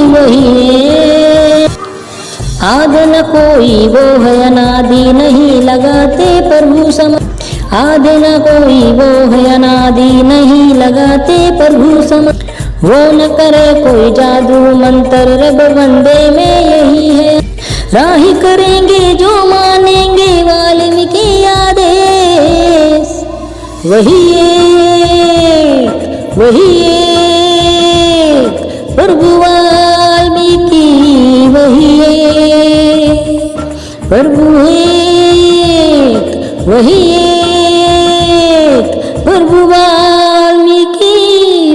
वही एक। आदि न कोई वो है, अनादि नहीं लगाते प्रभु सम। आदि न कोई वो है, अनादि नहीं लगाते प्रभु सम। वो न करे कोई जादू मंत्र, रब बंदे में यही है। राही करेंगे जो मानेंगे वाल्मीकि आदेश। वही एक प्रभु वाल्मीकि, वही एक प्रभु वाल्मीकि,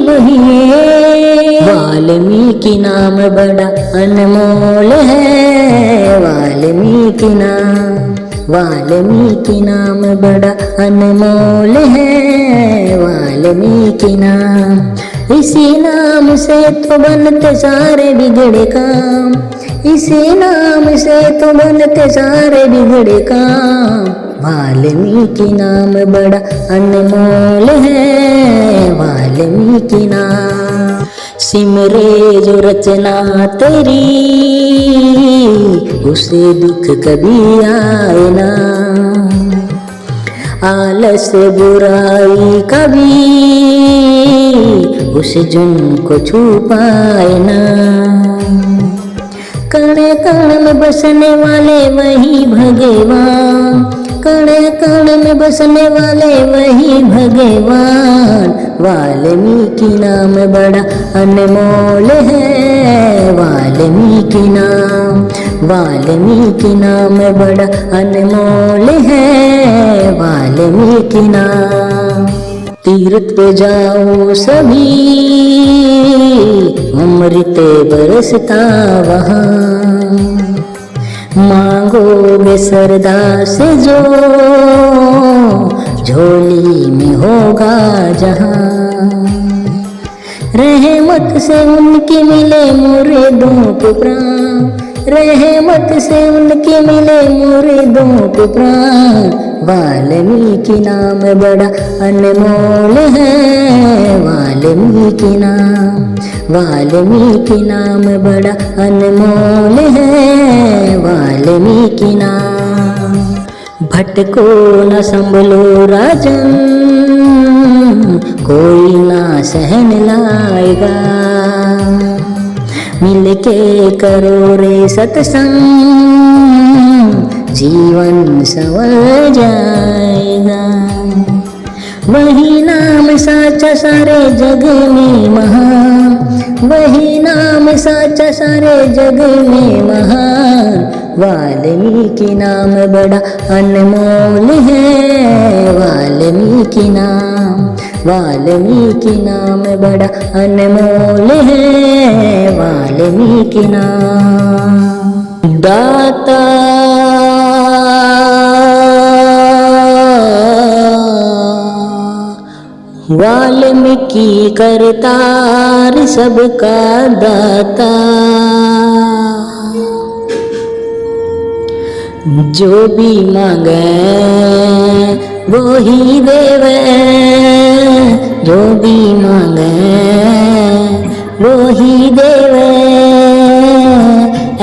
वही एक। वाल्मीकि नाम बड़ा अनमोल है, वाल्मीकि नाम बड़ा अनमोल है, वाल्मीकि नाम। इसी नाम से तो बनते सारे बिगड़े काम, इसी नाम से तो बनते सारे बिगड़े काम। वाल्मीकि नाम बड़ा अनमोल है, वाल्मीकि नाम। सिमरे जो रचना तेरी, उसे दुख कभी आए ना। आलस बुराई कभी उस जुन को छू पाए ना। कण कण में बसने वाले वही भगवान, कण कण में बसने वाले वही भगवान। वाल्मीकि नाम बड़ा अनमोल है, वाल्मीकि नाम बड़ा अनमोल है, वाल्मीकि नाम। तीर्थ पे जाओ सभी, अमृत बरसता वहाँ। मांगोगे श्रद्धा से जो, झोली में होगा जहाँ। रहमत से उनकी मिले मुरीदों को प्राण, रहमत से उनकी मिले मुरीदों को प्राण। वाल्मीकि नाम बड़ा अनमोल है, वाल्मीकि नाम बड़ा अनमोल है, वाल्मीकि नाम। भटको न संभलो राजन, कोई ना सहन लाएगा। मिलके करो रे सत्संग, जीवन संवर जाएगा। वही नाम साचा सारे जग में महान, वही नाम साचा सारे जग में महान। वाल्मीकि नाम बड़ा अनमोल है, वाल्मीकि नाम, वाल्मीकि नाम बड़ा अनमोल है, वाल्मीकि नाम। दाता वाल्मीकि करतार सबका दाता, जो भी मांगे वो ही देवे, जो भी मांगे वो ही देवे।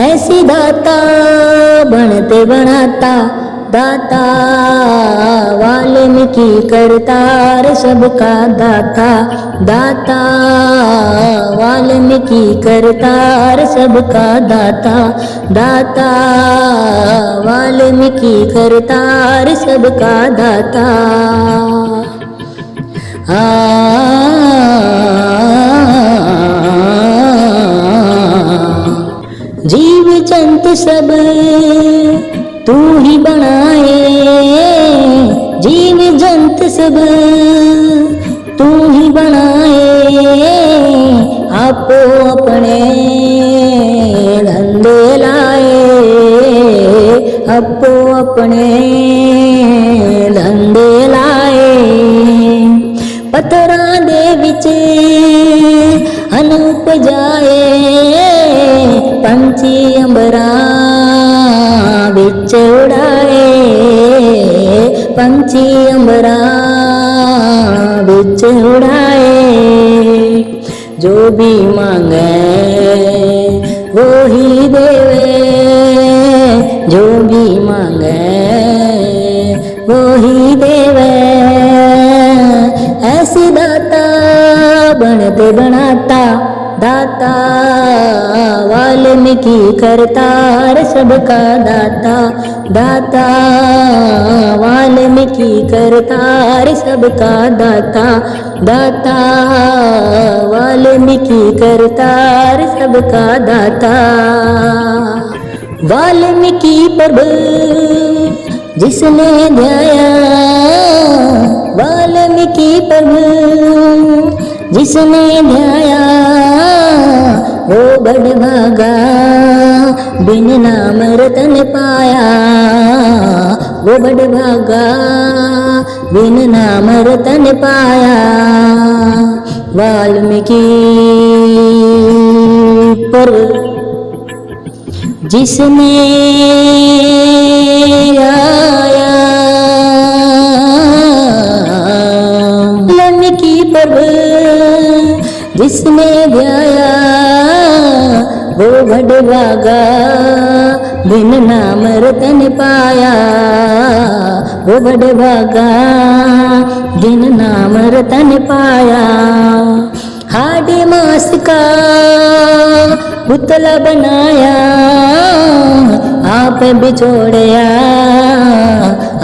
ऐसी दाता बनते बनाता दाता, वाल्मीकि करतार सबका दाता, दाता वाल्मीकि करतार सबका दाता, दाता वाल्मीकि करतार सबका दाता। जीव जंतु सब तू ही बनाए, जीव जंतु सब तू ही बनाए। आपो अपने धंधे लाए, आपो अपने धंधे लाए। पत्थरां दे विच अनूप जाए, पंछी अंबरां विच उड़ाए, पंछी अंबरां विच उड़ाए। जो भी मांगे वो ही देवे, जो भी मांगे वो ही देवे। ऐसी दाता बनते बनाता दाता, वाल्मीकि करतार सबका दाता, दाता वाल्मीकि करतार सबका दाता, दाता वाल्मीकि करतार सबका दाता। वाल्मीकि प्रभु जिसने ध्याया, वाल्मीकि प्रभु जिसने ध्याया, वो बड़भागा बिन नाम रतन पाया, वो बड़भागा बिन नाम रतन पाया। वाल्मीकि प्रभु जिसने आया, वाल्मीकि प्रभु जिसने ध्याया, वो भड़भागा बिन नाम रतन पाया, वो भड़भागा बिन नाम रतन पाया। हाडी मास का पुतला बनाया, आप बिछोड़या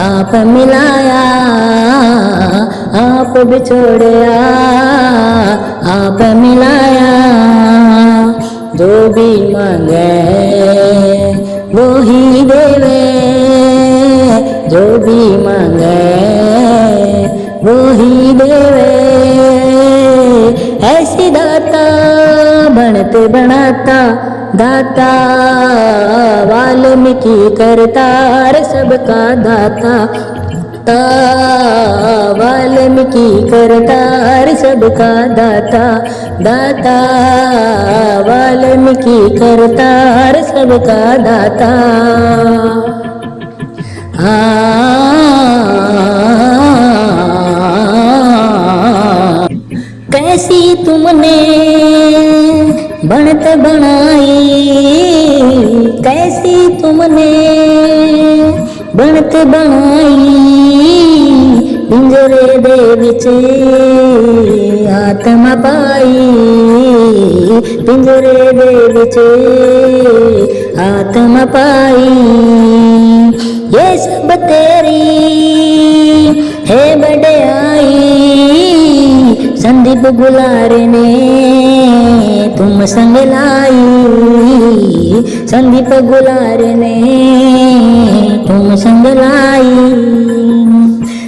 आप मिलाया, आप बिछोड़या आप मिलाया। जो भी मांगे वो ही देवे, जो भी मांगे वो ही देवे। ऐसी दाता बनते बनाता दाता, वाल्मीकि करतार सबका दाता, वाल्मीकि करतार सबका दाता, दाता वाल्मीकि करतार सबका दाता। कैसी तुमने बनत बनाई, कैसी तुमने बनत बनाई, पिंजरे पिंजरे दे विच आत्मा पाई, पिंजरे दे विच आत्मा पाई। ये सब तेरी है बड़ाई, संदीप गुलारे ने तुम संग लाई, संदीप गुलारे ने तुम संग लाई।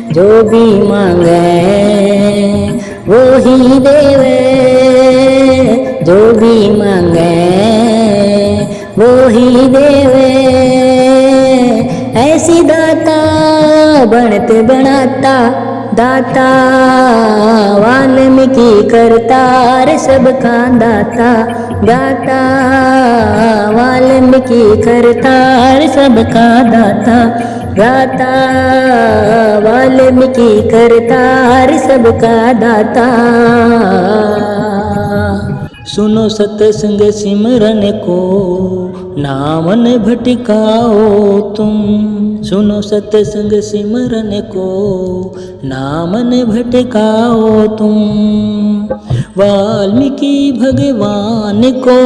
जो भी मांगे वो ही देवे, जो भी मांगे वो ही देवे। ऐसी दाता बनते बनाता, दाता वाल्मीकि करतार सबका दाता, दाता वाल्मीकि करतार सबका दाता, दाता वाल्मीकि करतार सबका दाता। सुनो सत्संग सिमरन को, नाम न भटकाओ तुम। सुनो सत्संग सिमरन को, नाम न भटकाओ तुम। वाल्मीकि भगवान को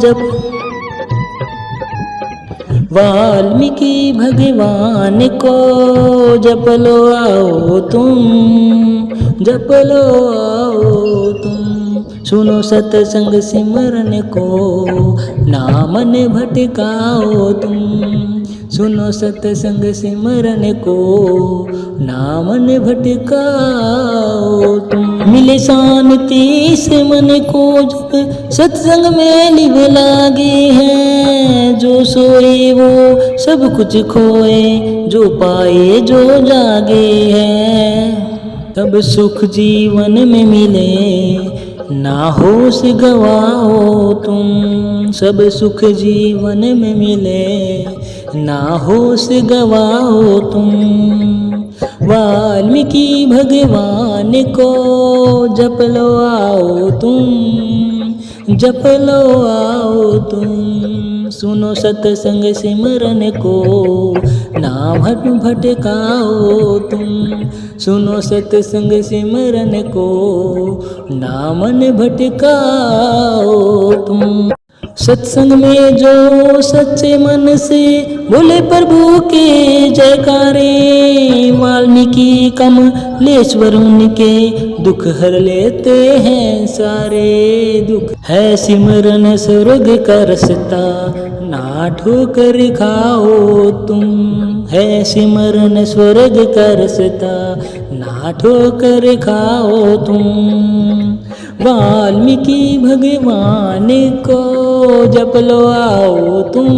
जप, वाल्मीकि भगवान को जप लो आओ तुम, जप लो आओ तुम। सुनो सत्संग सिमरन को, नाम न भटकाओ तुम। सुनो सत्संग सिमरन को, नाम न भटकाओ तुम। मिले शांति से मन को जब सत्संग में लिव लागे हैं। जो सोए वो सब कुछ खोए, जो पाए जो जागे हैं। तब सुख जीवन में मिले, ना होश गवाओ तुम। सब सुख जीवन में मिले, ना होश गवाओ तुम। वाल्मीकि भगवान को जप लो आओ तुम, जप लो आओ तुम। सुनो सत्संग सिमरन को, ना भटकाओ तुम। सुनो सत्संग सिमरन को, ना मन भटकाओ तुम। सत्संग में जो सच्चे मन से बोले प्रभु के जयकारे, वाल्मीकि कमलेश्वर उनके दुख हर लेते हैं सारे दुख। है सिमरन स्वर्ग का रास्ता, ना ठोकर खाओ तुम। है सिमरन स्वर्ग का रास्ता, ना ठोकर खाओ तुम। वाल्मीकि भगवान को जप लो आओ तुम,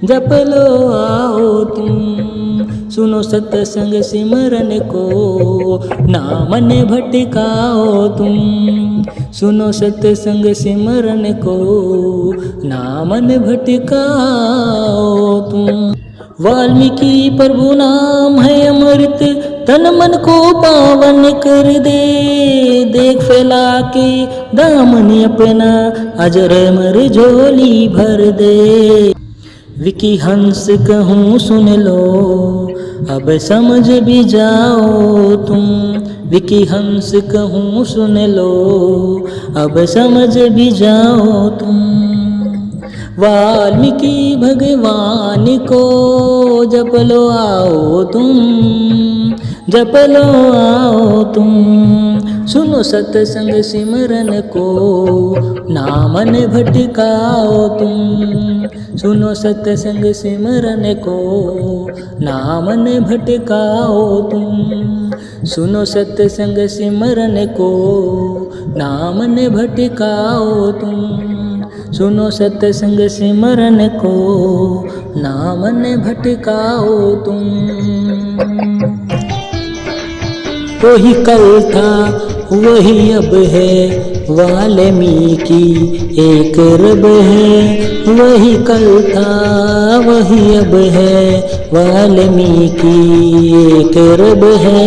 जप लो आओ तुम। सुनो सत्संग सिमरन को, ना मन भटकाओ तुम। सुनो सत्संग सिमरन को, ना मन भटकाओ तुम। वाल्मीकि प्रभु नाम है अमृत, तन मन को पावन कर दे। देख फैला के दामन अपना, अजर अमर झोली भर दे। विकी हंस कहूँ सुन लो, अब समझ भी जाओ तुम। विकी हंस कहूँ सुन लो, अब समझ भी जाओ तुम। वाल्मीकि भगवान को जप लो आओ तुम, जप लो आओ तुम। सुनो सत्संग सिमरन को, ना मन भटकाओ तुम। सुनो सत्संग सिमरन को, ना मन भटकाओ तुम। सुनो सत्संग सिमरन को, ना मन भटकाओ तुम। सुनो सत्संग सिमरन को, ना मन भटकाओ तुम। वही कल था वही अब है, वाल्मीकि एक रब है। वही कल था वही अब है, वाल्मीकि एक रब है।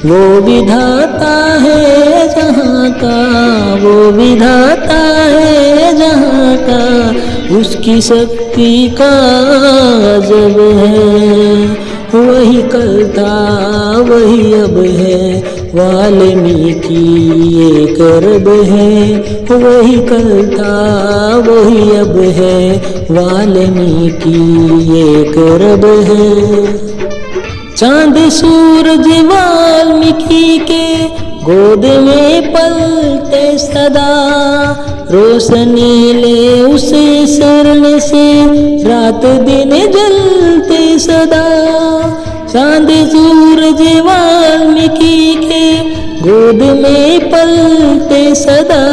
वो विधाता है जहाँ का, वो विधाता है जहाँ का, उसकी शक्ति का जब है। वही कल था वही अब है, वाल्मीकि एक रब है। वही कल था वही अब है, वाल्मीकि एक रब है। चांद सूरज वाल्मीकि के गोद में पलते सदा, रोशनी ले उसे शरण से, रात दिन जलते सदा। चांद सूरज वाल्मीकि के गोद में पलते सदा,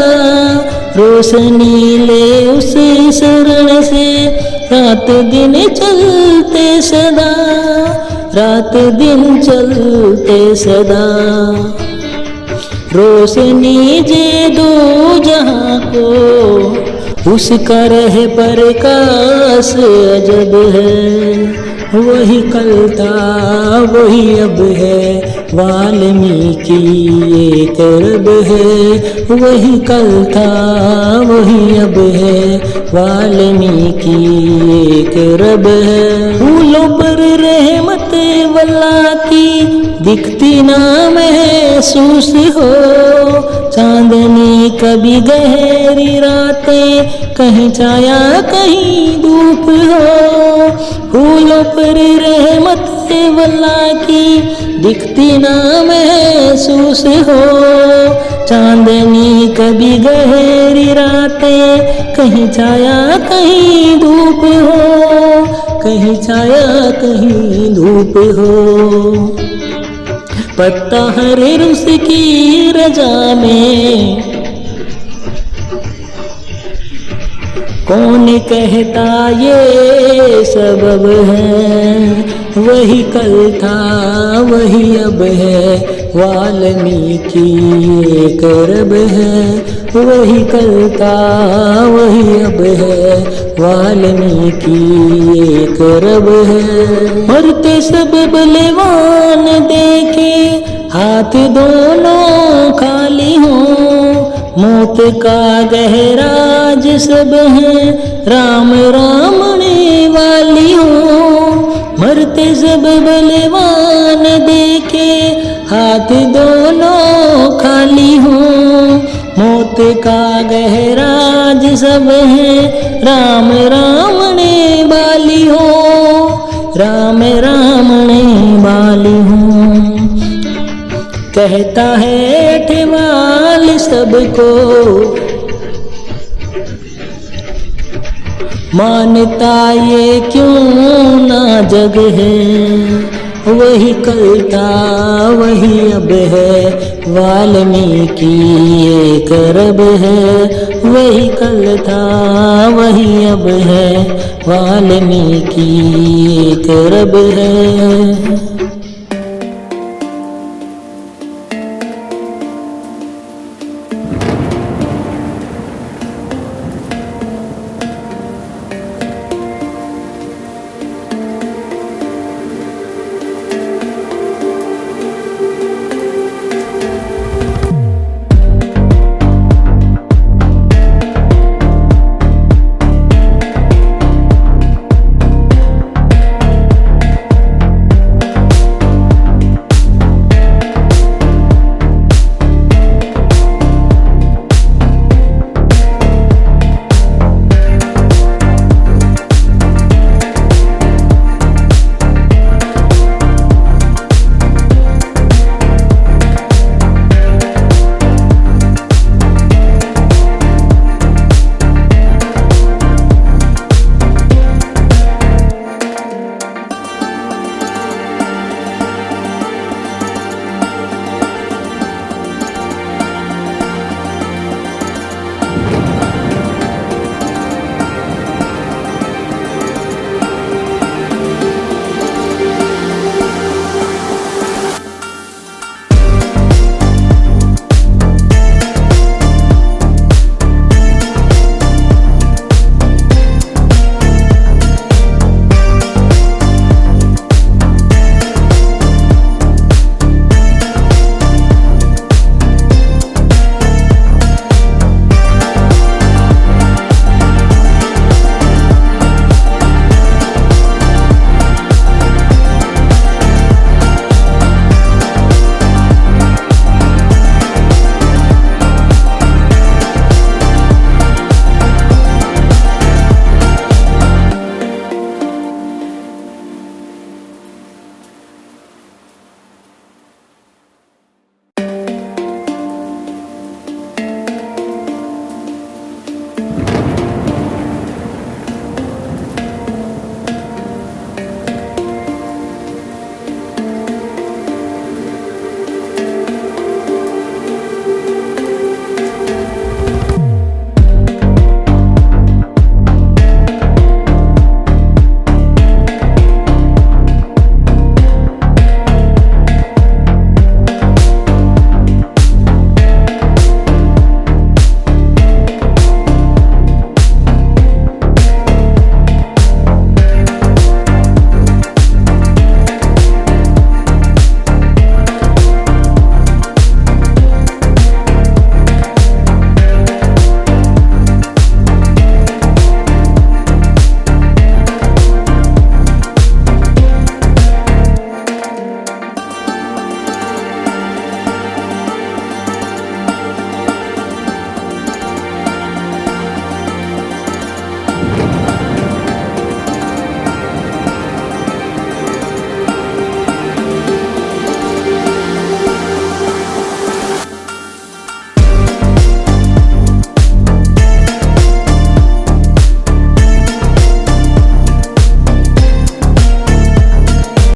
रोशनी ले उसे शरण से, रात दिन चलते सदा, रात दिन चलते सदा। रोशनी जे दो जहां को, उसका रह प्रकाश अजब है। वही कल था वही अब है, वाल्मीकि एक रब है। वही कल था वही अब है, वाल्मीकि एक रब है। फूलों पर रहमत वल्लाह की दिखती ना महसूस हो, चांदनी कभी गहरी रातें, कहीं छाया कहीं धूप हो। फूलों पर रहमत वल्लाह की दिखती ना महसूस हो, चांदनी कभी गहरी रातें, कहीं छाया कहीं धूप हो, कहीं छाया कहीं धूप हो। पत्ता हरे रुस की रजा में, कौन कहता ये सबब है। वही कल था वही अब है, वाल्मीकि एक रब है। वही कल था वही अब है, वाल्मीकि एक रब है। मरते सब बलवान देखे, हाथ दोनों खाली हों, मौत का गहराज सब है, राम रामने वाली हो। मरते सब बलवान देखे, हाथ दोनों खाली हो, मौत का गहराज सब है, राम रामने वाली हो, राम रामने वाली हो। कहता है ठेवाल सबको, मानता ये क्यों ना जग है। वही कल था वही अब है, वाल्मीकि एक रब है। वही कल था वही अब है, वाल्मीकि एक रब है।